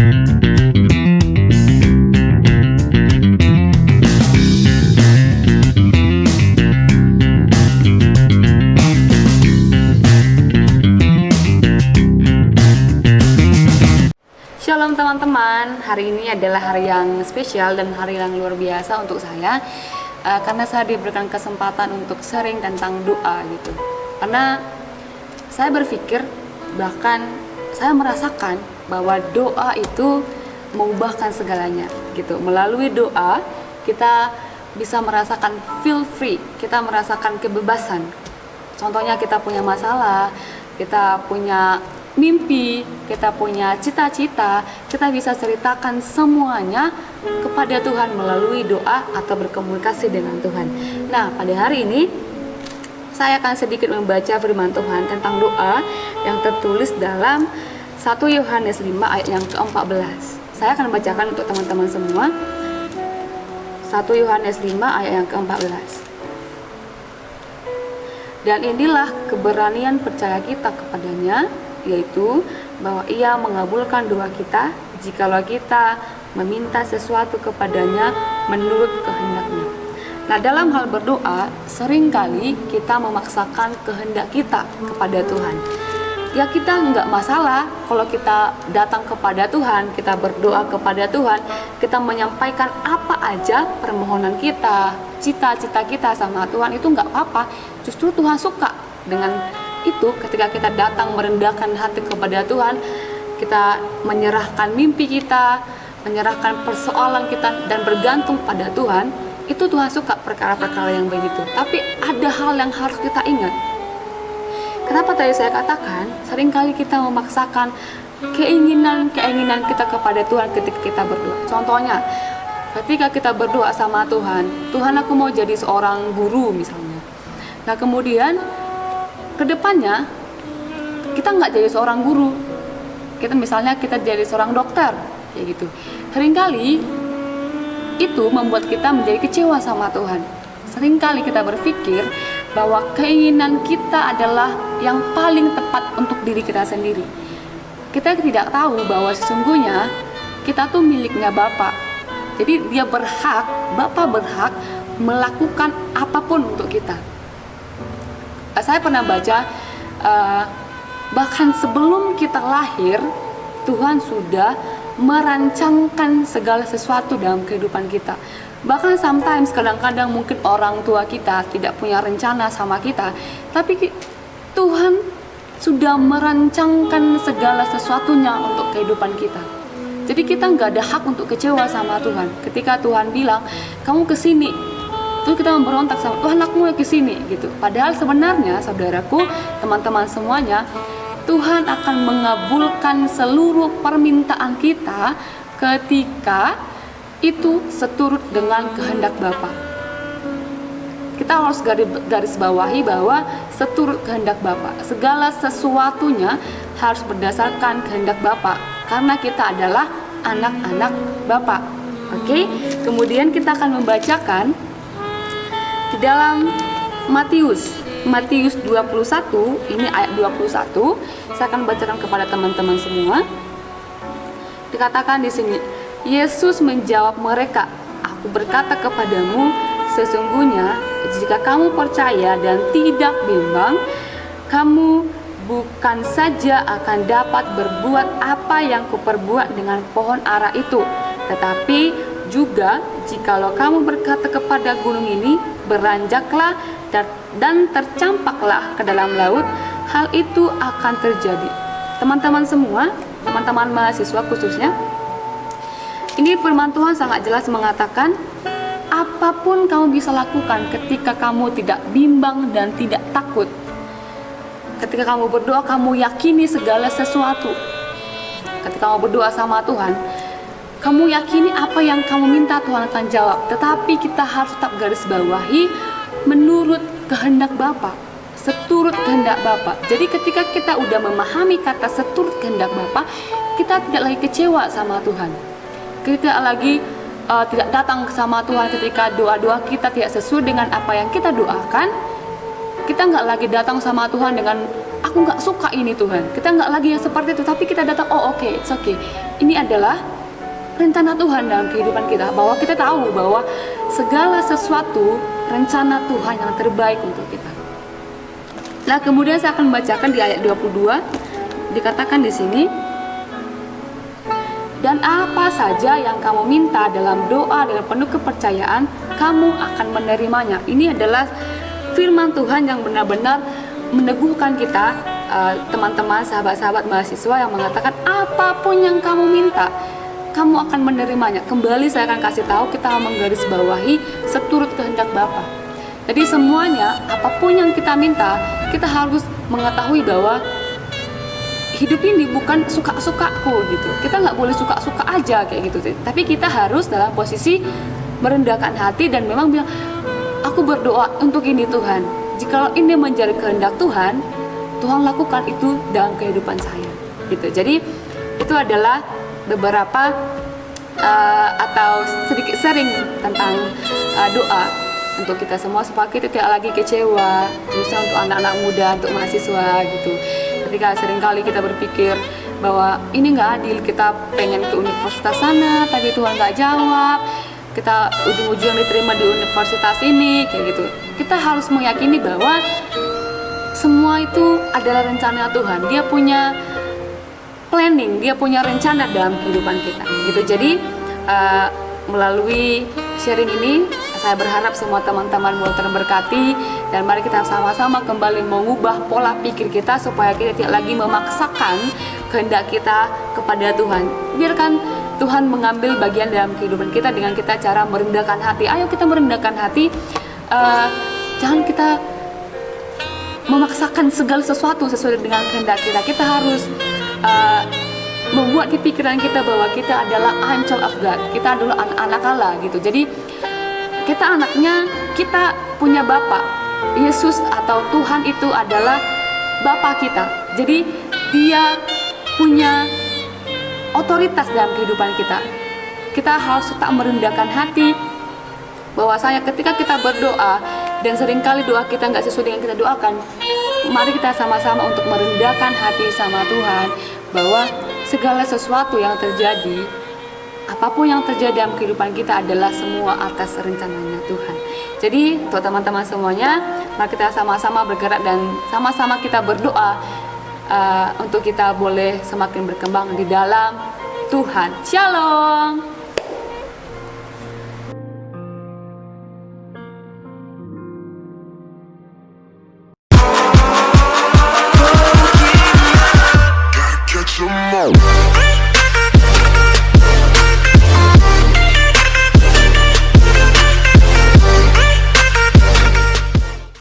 Shalom teman-teman, hari ini adalah hari yang spesial dan hari yang luar biasa untuk saya karena saya diberikan kesempatan untuk sharing tentang doa gitu. Karena saya berpikir, bahkan saya merasakan bahwa doa itu mengubahkan segalanya gitu. Melalui doa kita bisa merasakan feel free, kita merasakan kebebasan. Contohnya kita punya masalah, kita punya mimpi, kita punya cita-cita, kita bisa ceritakan semuanya kepada Tuhan melalui doa atau berkomunikasi dengan Tuhan. Nah, pada hari ini saya akan sedikit membaca firman Tuhan tentang doa yang tertulis dalam 1 Yohanes 5 ayat yang ke-14. Saya akan bacakan untuk teman-teman semua. 1 Yohanes 5 ayat yang ke-14. Dan inilah keberanian percaya kita kepadanya, yaitu bahwa ia mengabulkan doa kita jikalau kita meminta sesuatu kepadanya menurut kehendaknya. Nah, dalam hal berdoa, seringkali kita memaksakan kehendak kita kepada Tuhan. Ya, kita nggak masalah kalau kita datang kepada Tuhan, kita berdoa kepada Tuhan, kita menyampaikan apa aja permohonan kita, cita-cita kita sama Tuhan, itu nggak apa-apa. Justru Tuhan suka dengan itu ketika kita datang merendahkan hati kepada Tuhan, kita menyerahkan mimpi kita, menyerahkan persoalan kita dan bergantung pada Tuhan, itu Tuhan suka perkara-perkara yang begitu. Tapi ada hal yang harus kita ingat. Kenapa tadi saya katakan seringkali kita memaksakan keinginan kita kepada Tuhan ketika kita berdoa. Contohnya, ketika kita berdoa sama Tuhan, Tuhan aku mau jadi seorang guru misalnya. Nah, kemudian kedepannya kita nggak jadi seorang guru, kita jadi seorang dokter kayak gitu. Seringkali itu membuat kita menjadi kecewa sama Tuhan. Seringkali kita berpikir bahwa keinginan kita adalah yang paling tepat untuk diri kita sendiri. Kita tidak tahu bahwa sesungguhnya kita tuh miliknya Bapa. Jadi Bapa berhak melakukan apapun untuk kita. Saya pernah baca, bahkan sebelum kita lahir, Tuhan sudah merancangkan segala sesuatu dalam kehidupan kita. Bahkan sometimes, kadang-kadang mungkin orang tua kita tidak punya rencana sama kita, tapi Tuhan sudah merancangkan segala sesuatunya untuk kehidupan kita. Jadi kita nggak ada hak untuk kecewa sama Tuhan. Ketika Tuhan bilang, kamu kesini, terus kita memberontak sama Tuhan, aku mau kesini gitu. Padahal sebenarnya saudaraku, teman-teman semuanya, Tuhan akan mengabulkan seluruh permintaan kita ketika itu seturut dengan kehendak Bapa. Kita harus garis bawahi bahwa seturut kehendak Bapa. Segala sesuatunya harus berdasarkan kehendak Bapa karena kita adalah anak-anak Bapa. Oke? Kemudian kita akan membacakan di dalam Matius 21, ini ayat 21. Saya akan bacakan kepada teman-teman semua. Dikatakan di sini, Yesus menjawab mereka, aku berkata kepadamu, sesungguhnya jika kamu percaya dan tidak bimbang, kamu bukan saja akan dapat berbuat apa yang kuperbuat dengan pohon ara itu, tetapi juga jikalau kamu berkata kepada gunung ini, beranjaklah dan tercampaklah ke dalam laut, hal itu akan terjadi. Teman-teman semua, teman-teman mahasiswa khususnya, ini firman Tuhan sangat jelas mengatakan, apapun kamu bisa lakukan ketika kamu tidak bimbang dan tidak takut. Ketika kamu berdoa, kamu yakini segala sesuatu. Ketika kamu berdoa sama Tuhan, kamu yakini apa yang kamu minta Tuhan akan jawab. Tetapi kita harus tetap garis bawahi menurut kehendak Bapa, seturut kehendak Bapa. Jadi ketika kita udah memahami kata seturut kehendak Bapa, kita tidak lagi kecewa sama Tuhan. Kita lagi tidak datang sama Tuhan ketika doa-doa kita tidak sesuai dengan apa yang kita doakan. Kita nggak lagi datang sama Tuhan dengan aku nggak suka ini Tuhan, kita nggak lagi yang seperti itu, tapi kita datang, oh oke, it's okay, ini adalah rencana Tuhan dalam kehidupan kita, bahwa kita tahu bahwa segala sesuatu rencana Tuhan yang terbaik untuk kita. Nah, kemudian saya akan membacakan di ayat 22, dikatakan di sini, dan apa saja yang kamu minta dalam doa dengan penuh kepercayaan, kamu akan menerimanya. Ini adalah firman Tuhan yang benar-benar meneguhkan kita, teman-teman, sahabat-sahabat mahasiswa, yang mengatakan apapun yang kamu minta, kamu akan menerimanya. Kembali saya akan kasih tahu, kita menggarisbawahi seturut kehendak Bapa. Jadi semuanya, apapun yang kita minta, kita harus mengetahui bahwa hidup ini bukan suka-sukaku gitu. Kita nggak boleh suka-suka aja kayak gitu. Tapi kita harus dalam posisi merendahkan hati dan memang bilang, aku berdoa untuk ini Tuhan. Jikalau ini menjadi kehendak Tuhan, Tuhan lakukan itu dalam kehidupan saya. Gitu. Jadi itu adalah beberapa atau sedikit sering tentang doa untuk kita semua, supaya kita tidak lagi kecewa, khususnya untuk anak-anak muda, untuk mahasiswa gitu. Ketika seringkali kita berpikir bahwa ini nggak adil, kita pengen ke universitas sana tapi Tuhan nggak jawab, kita ujung-ujung diterima di universitas ini kayak gitu. Kita harus meyakini bahwa semua itu adalah rencana Tuhan. Dia punya planning, dia punya rencana dalam kehidupan kita gitu. Jadi melalui sharing ini, saya berharap semua teman-teman mau terberkati, dan mari kita sama-sama kembali mengubah pola pikir kita supaya kita tidak lagi memaksakan kehendak kita kepada Tuhan. Biarkan Tuhan mengambil bagian dalam kehidupan kita dengan kita cara merendahkan hati. Ayo kita merendahkan hati, jangan kita memaksakan segala sesuatu sesuai dengan kehendak kita. Kita harus membuat di pikiran kita bahwa kita adalah child of God, kita adalah anak-anak Allah gitu. Jadi kita anaknya, kita punya Bapa. Yesus atau Tuhan itu adalah Bapa kita. Jadi dia punya otoritas dalam kehidupan kita. Kita harus tetap merendahkan hati, bahwasanya ketika kita berdoa dan seringkali doa kita nggak sesuai dengan kita doakan, mari kita sama-sama untuk merendahkan hati sama Tuhan, bahwa segala sesuatu yang terjadi, apapun yang terjadi dalam kehidupan kita adalah semua atas rencananya Tuhan. Jadi untuk teman-teman semuanya, mari kita sama-sama bergerak dan sama-sama kita berdoa untuk kita boleh semakin berkembang di dalam Tuhan. Shalom.